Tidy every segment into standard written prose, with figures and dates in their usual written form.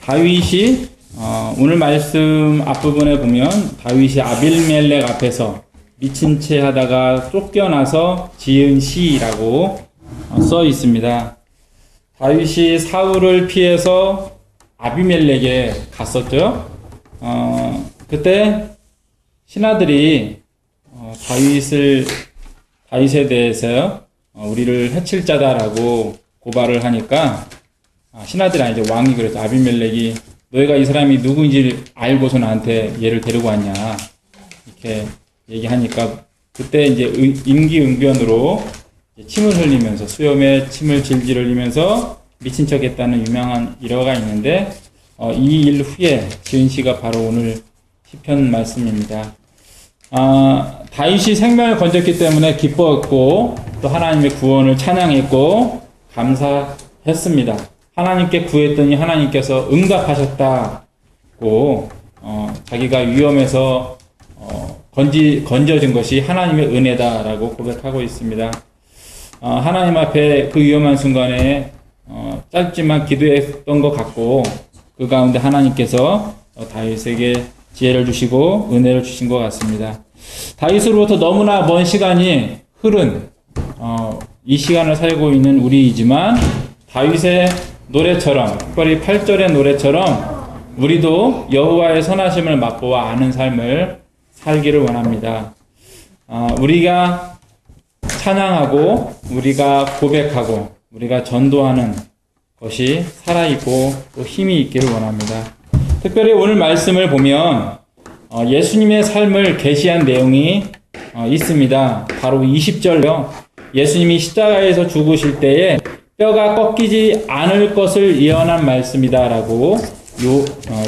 다윗이 오늘 말씀 앞부분에 보면 다윗이 아빌멜렉 앞에서 미친 채 하다가 쫓겨나서 지은 시라고 써 있습니다. 다윗이 사울을 피해서 아비멜렉에 갔었죠. 그때 신하들이 다윗에 대해서 우리를 해칠 자다라고 고발을 하니까 신하들이 아니죠. 왕이 그랬죠. 아비멜렉이 너희가 이 사람이 누구인지 알고서 나한테 얘를 데리고 왔냐 이렇게 얘기하니까 그때 이제 임기응변으로 침을 흘리면서 수염에 침을 질질 흘리면서 미친 척했다는 유명한 일화가 있는데 이 일 후에 지은 시가 바로 오늘 시편 말씀입니다. 다윗이 생명을 건졌기 때문에 기뻐했고 또 하나님의 구원을 찬양했고 감사했습니다. 하나님께 구했더니 하나님께서 응답하셨다고 자기가 위험에서 건져진 것이 하나님의 은혜다라고 고백하고 있습니다. 하나님 앞에 그 위험한 순간에 짧지만 기도했던 것 같고 그 가운데 하나님께서 다윗에게 지혜를 주시고 은혜를 주신 것 같습니다. 다윗으로부터 너무나 먼 시간이 흐른 이 시간을 살고 있는 우리이지만 다윗의 노래처럼 특별히 8절의 노래처럼 우리도 여호와의 선하심을 맛보아 아는 삶을 살기를 원합니다. 우리가 찬양하고 우리가 고백하고 우리가 전도하는 것이 살아있고 또 힘이 있기를 원합니다. 특별히 오늘 말씀을 보면 예수님의 삶을 계시한 내용이 있습니다. 바로 20절요. 예수님이 십자가에서 죽으실 때에 뼈가 꺾이지 않을 것을 예언한 말씀이다 라고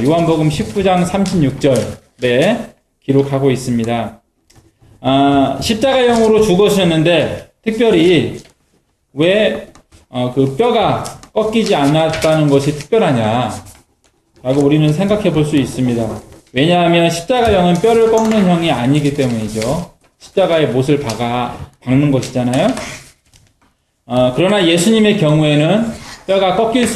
요한복음 19장 36절에 기록하고 있습니다. 십자가형으로 죽으셨는데 특별히 왜 그 뼈가 꺾이지 않았다는 것이 특별하냐 라고 우리는 생각해 볼 수 있습니다. 왜냐하면 십자가형은 뼈를 꺾는 형이 아니기 때문이죠. 십자가에 못을 박는 것이잖아요. 그러나 예수님의 경우에는 뼈가 꺾이는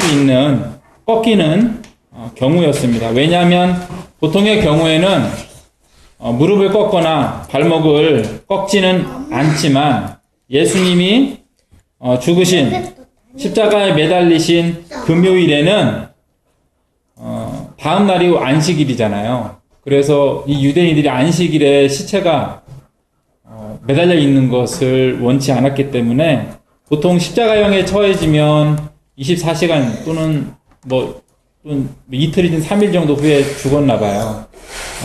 경우였습니다. 왜냐하면 보통의 경우에는 무릎을 꺾거나 발목을 꺾지는 않지만 예수님이 죽으신 십자가에 매달리신 금요일에는 다음 날이 안식일이잖아요. 그래서 이 유대인들이 안식일에 시체가 매달려 있는 것을 원치 않았기 때문에 보통 십자가형에 처해지면 24시간 또는 이틀이든 3일 정도 후에 죽었나 봐요.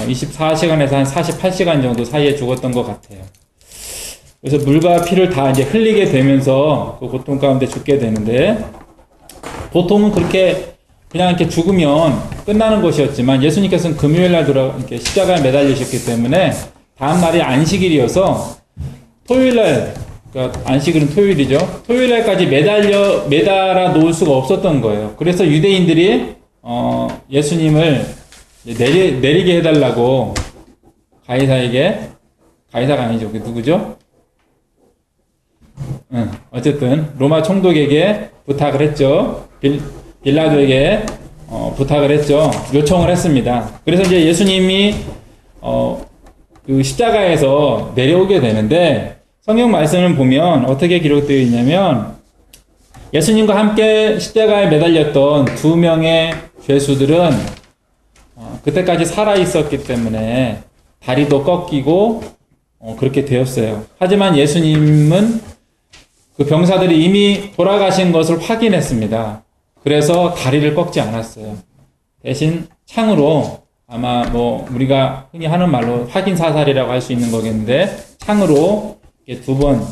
24시간에서 한 48시간 정도 사이에 죽었던 것 같아요. 그래서 물과 피를 다 이제 흘리게 되면서 그 고통 가운데 죽게 되는데 보통은 그렇게 그냥 이렇게 죽으면 끝나는 것이었지만 예수님께서는 금요일 날 이렇게 십자가에 매달리셨기 때문에 다음 날이 안식일이어서 토요일 날, 그러니까 안식일은 토요일이죠. 토요일 날까지 매달아 놓을 수가 없었던 거예요. 그래서 유대인들이 예수님을 내리게 해달라고 가이사가 아니죠. 그게 누구죠? 어쨌든 로마 총독에게 부탁을 했죠. 빌라도에게 부탁을 했죠. 요청을 했습니다. 그래서 이제 예수님이 그 십자가에서 내려오게 되는데 성경 말씀을 보면 어떻게 기록되어 있냐면 예수님과 함께 십자가에 매달렸던 두 명의 죄수들은 그때까지 살아 있었기 때문에 다리도 꺾이고 그렇게 되었어요. 하지만 예수님은 그 병사들이 이미 돌아가신 것을 확인했습니다. 그래서 다리를 꺾지 않았어요. 대신 창으로 아마 우리가 흔히 하는 말로 확인 사살이라고 할 수 있는 거겠는데 창으로 두 번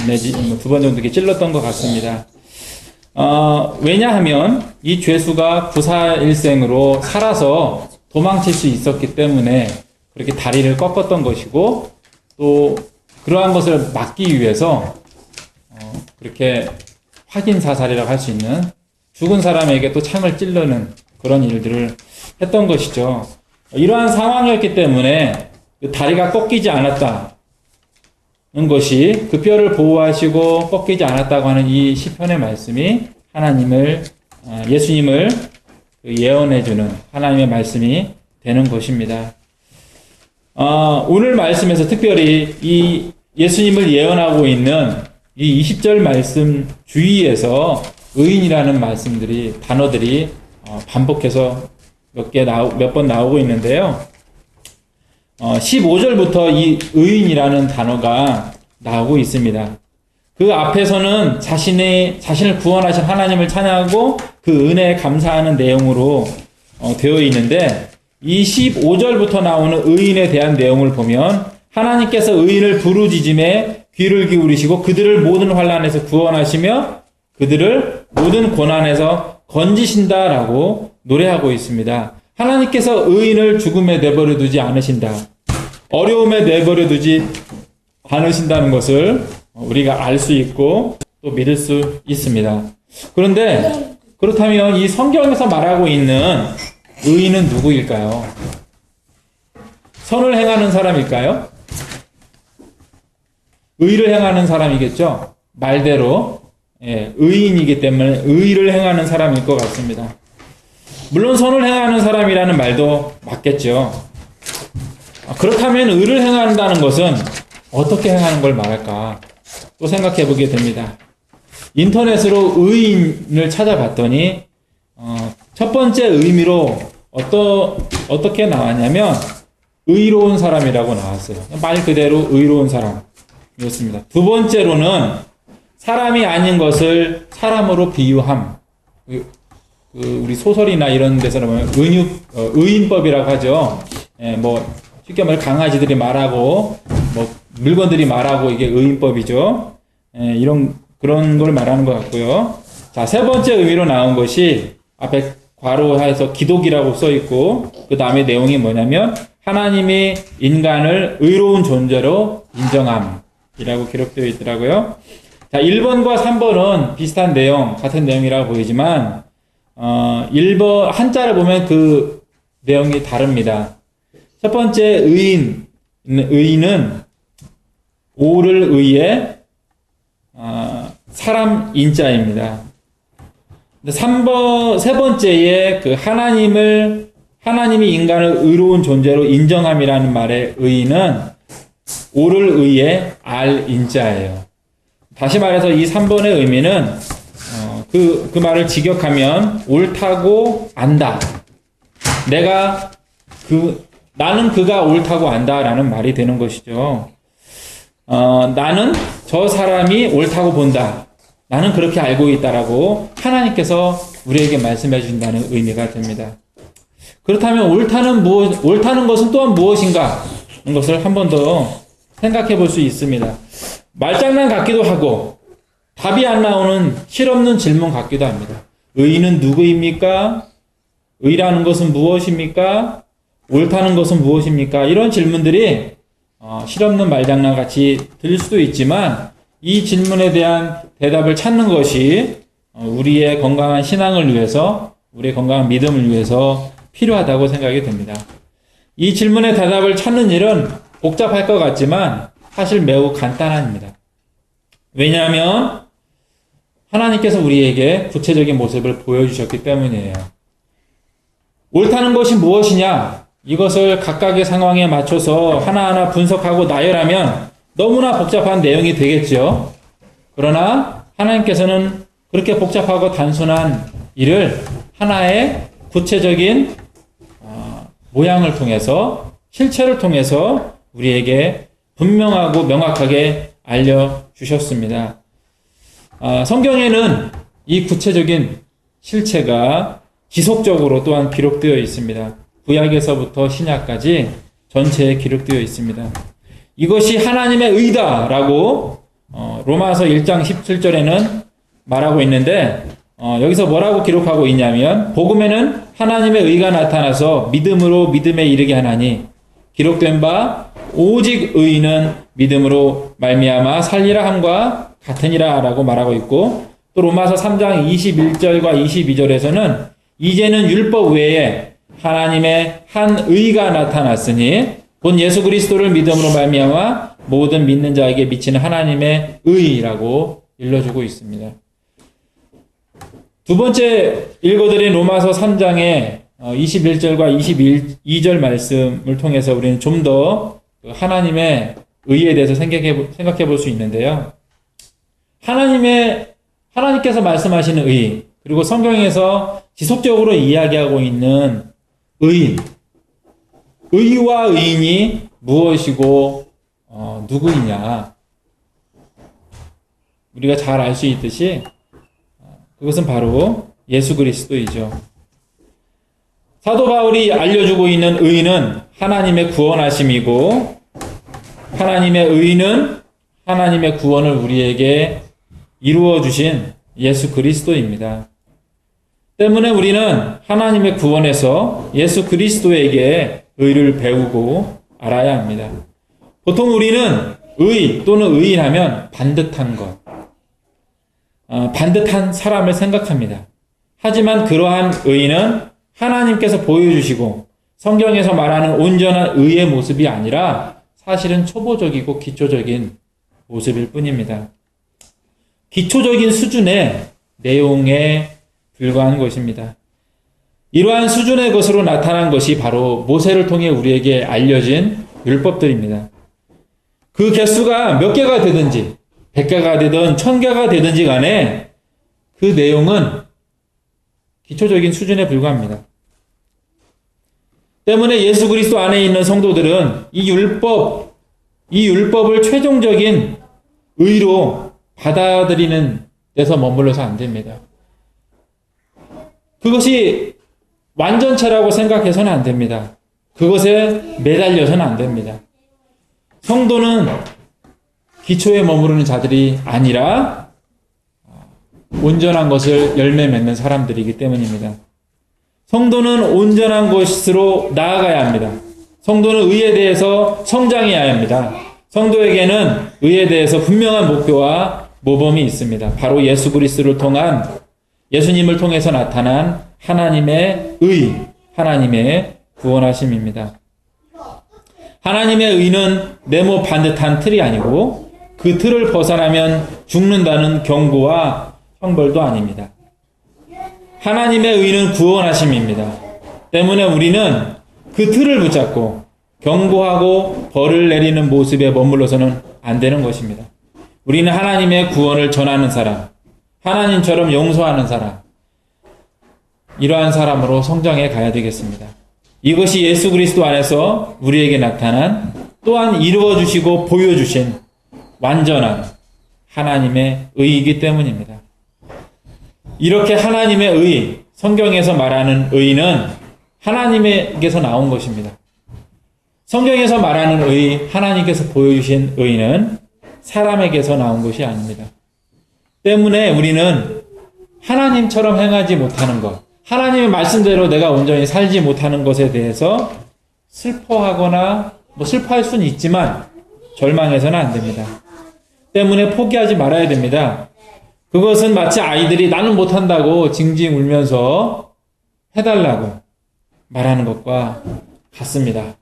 내지 두 번 정도 이렇게 찔렀던 것 같습니다. 왜냐하면 이 죄수가 부사일생으로 살아서 도망칠 수 있었기 때문에 그렇게 다리를 꺾었던 것이고 또 그러한 것을 막기 위해서 그렇게 확인 사살이라고 할 수 있는 죽은 사람에게 또 창을 찌르는 그런 일들을 했던 것이죠. 이러한 상황이었기 때문에 다리가 꺾이지 않았다는 것이 그 뼈를 보호하시고 꺾이지 않았다고 하는 이 시편의 말씀이 예수님을 예언해주는 하나님의 말씀이 되는 것입니다. 오늘 말씀에서 특별히 이 예수님을 예언하고 있는 이 20절 말씀 주위에서 의인이라는 말씀들이, 단어들이 반복해서 몇 번 나오고 있는데요. 15절부터 이 의인이라는 단어가 나오고 있습니다. 그 앞에서는 자신을 구원하신 하나님을 찬양하고 그 은혜에 감사하는 내용으로 되어 있는데, 이 15절부터 나오는 의인에 대한 내용을 보면 하나님께서 의인을 부르짖음에 귀를 기울이시고 그들을 모든 환난에서 구원하시며 그들을 모든 고난에서 건지신다라고 노래하고 있습니다. 하나님께서 의인을 죽음에 내버려 두지 않으신다, 어려움에 내버려 두지 않으신다는 것을 우리가 알 수 있고 또 믿을 수 있습니다. 그런데 그렇다면 이 성경에서 말하고 있는 의인은 누구일까요? 선을 행하는 사람일까요? 의를 행하는 사람이겠죠? 말대로 의인이기 때문에 의를 행하는 사람일 것 같습니다. 물론 선을 행하는 사람이라는 말도 맞겠죠. 그렇다면 의를 행한다는 것은 어떻게 행하는 걸 말할까? 또 생각해 보게 됩니다. 인터넷으로 의인을 찾아봤더니 첫 번째 의미로 어떻게 나왔냐면 의로운 사람이라고 나왔어요. 말 그대로 의로운 사람이었습니다. 두 번째로는 사람이 아닌 것을 사람으로 비유함. 우리 소설이나 이런 데서 보면 의인법이라고 하죠. 쉽게 말해 강아지들이 말하고 물건들이 말하고 이게 의인법이죠. 그런 걸 말하는 것 같고요. 자, 세 번째 의미로 나온 것이 앞에 괄호해서 기독이라고 써 있고, 그 다음에 내용이 뭐냐면 하나님이 인간을 의로운 존재로 인정함이라고 기록되어 있더라고요. 자, 1번과 3번은 비슷한 내용, 같은 내용이라고 보이지만 1번 한자를 보면 그 내용이 다릅니다. 첫 번째 의인은 오를 의에 사람 인자입니다. 세 번째에 그 하나님이 인간을 의로운 존재로 인정함이라는 말의 의인은 오를 의에 알 인자예요. 다시 말해서 이 3번의 의미는 그 말을 직역하면 옳다고 안다. 나는 그가 옳다고 안다라는 말이 되는 것이죠. 나는 저 사람이 옳다고 본다. 나는 그렇게 알고 있다라고 하나님께서 우리에게 말씀해 주신다는 의미가 됩니다. 그렇다면 옳다는 것은 또한 무엇인가? 하는 것을 한 번 더 생각해 볼 수 있습니다. 말장난 같기도 하고 답이 안 나오는 실없는 질문 같기도 합니다. 의인은 누구입니까? 의라는 것은 무엇입니까? 옳다는 것은 무엇입니까? 이런 질문들이 실없는 말장난 같이 들릴 수도 있지만 이 질문에 대한 대답을 찾는 것이 우리의 건강한 신앙을 위해서, 우리의 건강한 믿음을 위해서 필요하다고 생각이 됩니다. 이 질문의 대답을 찾는 일은 복잡할 것 같지만 사실 매우 간단한 일입니다. 왜냐하면 하나님께서 우리에게 구체적인 모습을 보여주셨기 때문이에요. 옳다는 것이 무엇이냐? 이것을 각각의 상황에 맞춰서 하나하나 분석하고 나열하면 너무나 복잡한 내용이 되겠죠. 그러나 하나님께서는 그렇게 복잡하고 단순한 일을 하나의 구체적인 모양을 통해서, 실체를 통해서 우리에게 분명하고 명확하게 알려주셨습니다. 성경에는 이 구체적인 실체가 지속적으로 또한 기록되어 있습니다. 구약에서부터 신약까지 전체에 기록되어 있습니다. 이것이 하나님의 의다라고 로마서 1장 17절에는 말하고 있는데 여기서 뭐라고 기록하고 있냐면 복음에는 하나님의 의가 나타나서 믿음으로 믿음에 이르게 하나니 기록된 바 오직 의인은 믿음으로 말미암아 살리라 함과 같으니라 라고 말하고 있고, 또 로마서 3장 21절과 22절에서는 이제는 율법 외에 하나님의 한 의가 나타났으니 곧 예수 그리스도를 믿음으로 말미암아 모든 믿는 자에게 미치는 하나님의 의라고 일러주고 있습니다. 두 번째 읽어드린 로마서 3장의 21절과 22절 말씀을 통해서 우리는 좀 더 하나님의 의에 대해서 생각해 볼 수 있는데요. 하나님께서 말씀하시는 의, 그리고 성경에서 지속적으로 이야기하고 있는 의인, 의와 의인이 무엇이고 누구이냐, 우리가 잘 알 수 있듯이 그것은 바로 예수 그리스도이죠. 사도 바울이 알려주고 있는 의는 하나님의 구원하심이고, 하나님의 의는 하나님의 구원을 우리에게 이루어 주신 예수 그리스도입니다. 때문에 우리는 하나님의 구원에서 예수 그리스도에게 의를 배우고 알아야 합니다. 보통 우리는 의 또는 의인하면 반듯한 것, 반듯한 사람을 생각합니다. 하지만 그러한 의인은 하나님께서 보여주시고 성경에서 말하는 온전한 의의 모습이 아니라 사실은 초보적이고 기초적인 모습일 뿐입니다. 기초적인 수준의 내용에 불과한 것입니다. 이러한 수준의 것으로 나타난 것이 바로 모세를 통해 우리에게 알려진 율법들입니다. 그 개수가 몇 개가 되든지 100개가 되든 1000개가 되든지 간에 그 내용은 기초적인 수준에 불과합니다. 때문에 예수 그리스도 안에 있는 성도들은 이 율법을 최종적인 의로 받아들이는 데서 머물러서 안 됩니다. 그것이 완전체라고 생각해서는 안 됩니다. 그것에 매달려서는 안 됩니다. 성도는 기초에 머무르는 자들이 아니라 온전한 것을 열매 맺는 사람들이기 때문입니다. 성도는 온전한 것으로 나아가야 합니다. 성도는 의에 대해서 성장해야 합니다. 성도에게는 의에 대해서 분명한 목표와 모범이 있습니다. 바로 예수 그리스도를 통한, 예수님을 통해서 나타난 하나님의 의, 하나님의 구원하심입니다. 하나님의 의는 네모 반듯한 틀이 아니고 그 틀을 벗어나면 죽는다는 경고와 형벌도 아닙니다. 하나님의 의는 구원하심입니다. 때문에 우리는 그 틀을 붙잡고 경고하고 벌을 내리는 모습에 머물러서는 안 되는 것입니다. 우리는 하나님의 구원을 전하는 사람, 하나님처럼 용서하는 사람, 이러한 사람으로 성장해 가야 되겠습니다. 이것이 예수 그리스도 안에서 우리에게 나타난, 또한 이루어주시고 보여주신 완전한 하나님의 의이기 때문입니다. 이렇게 하나님의 의, 성경에서 말하는 의는 하나님에게서 나온 것입니다. 성경에서 말하는 의, 하나님께서 보여주신 의는 사람에게서 나온 것이 아닙니다. 때문에 우리는 하나님처럼 행하지 못하는 것, 하나님의 말씀대로 내가 온전히 살지 못하는 것에 대해서 슬퍼하거나 슬퍼할 수는 있지만 절망해서는 안 됩니다. 때문에 포기하지 말아야 됩니다. 그것은 마치 아이들이 나는 못한다고 징징 울면서 해달라고 말하는 것과 같습니다.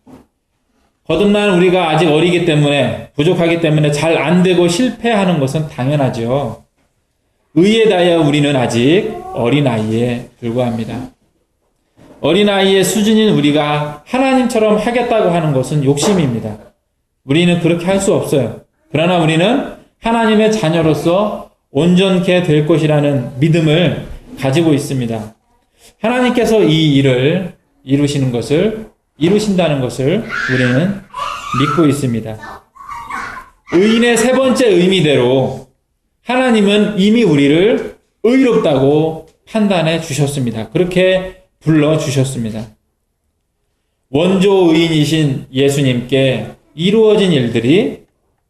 거듭난 우리가 아직 어리기 때문에, 부족하기 때문에 잘 안 되고 실패하는 것은 당연하죠. 의에 대하여 우리는 아직 어린아이에 불과합니다. 어린아이의 수준인 우리가 하나님처럼 하겠다고 하는 것은 욕심입니다. 우리는 그렇게 할 수 없어요. 그러나 우리는 하나님의 자녀로서 온전케 될 것이라는 믿음을 가지고 있습니다. 하나님께서 이 일을 이루신다는 것을 우리는 믿고 있습니다. 의인의 세 번째 의미대로 하나님은 이미 우리를 의롭다고 판단해 주셨습니다. 그렇게 불러 주셨습니다. 원조 의인이신 예수님께 이루어진 일들이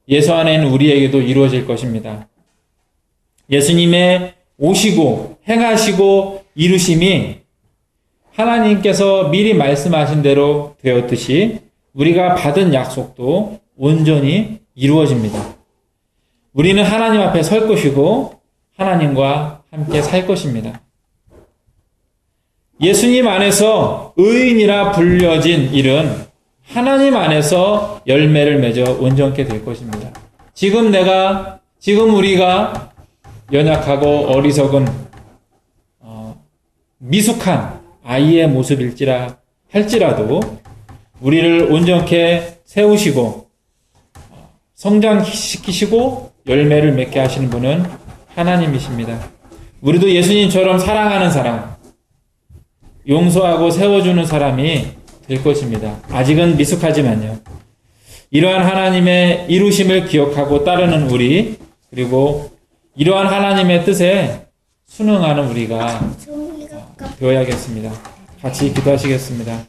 예수 안에 있는 우리에게도 이루어질 것입니다. 예수님의 오시고 행하시고 이루심이 하나님께서 미리 말씀하신 대로 되었듯이 우리가 받은 약속도 온전히 이루어집니다. 우리는 하나님 앞에 설 것이고 하나님과 함께 살 것입니다. 예수님 안에서 의인이라 불려진 일은 하나님 안에서 열매를 맺어 온전케 될 것입니다. 지금 우리가 연약하고 어리석은 미숙한 아이의 모습일지라 할지라도 우리를 온전케 세우시고 성장시키시고 열매를 맺게 하시는 분은 하나님이십니다. 우리도 예수님처럼 사랑하는 사람, 용서하고 세워주는 사람이 될 것입니다. 아직은 미숙하지만요. 이러한 하나님의 이루심을 기억하고 따르는 우리, 그리고 이러한 하나님의 뜻에 순응하는 우리가 되어야겠습니다. 같이 기도하시겠습니다.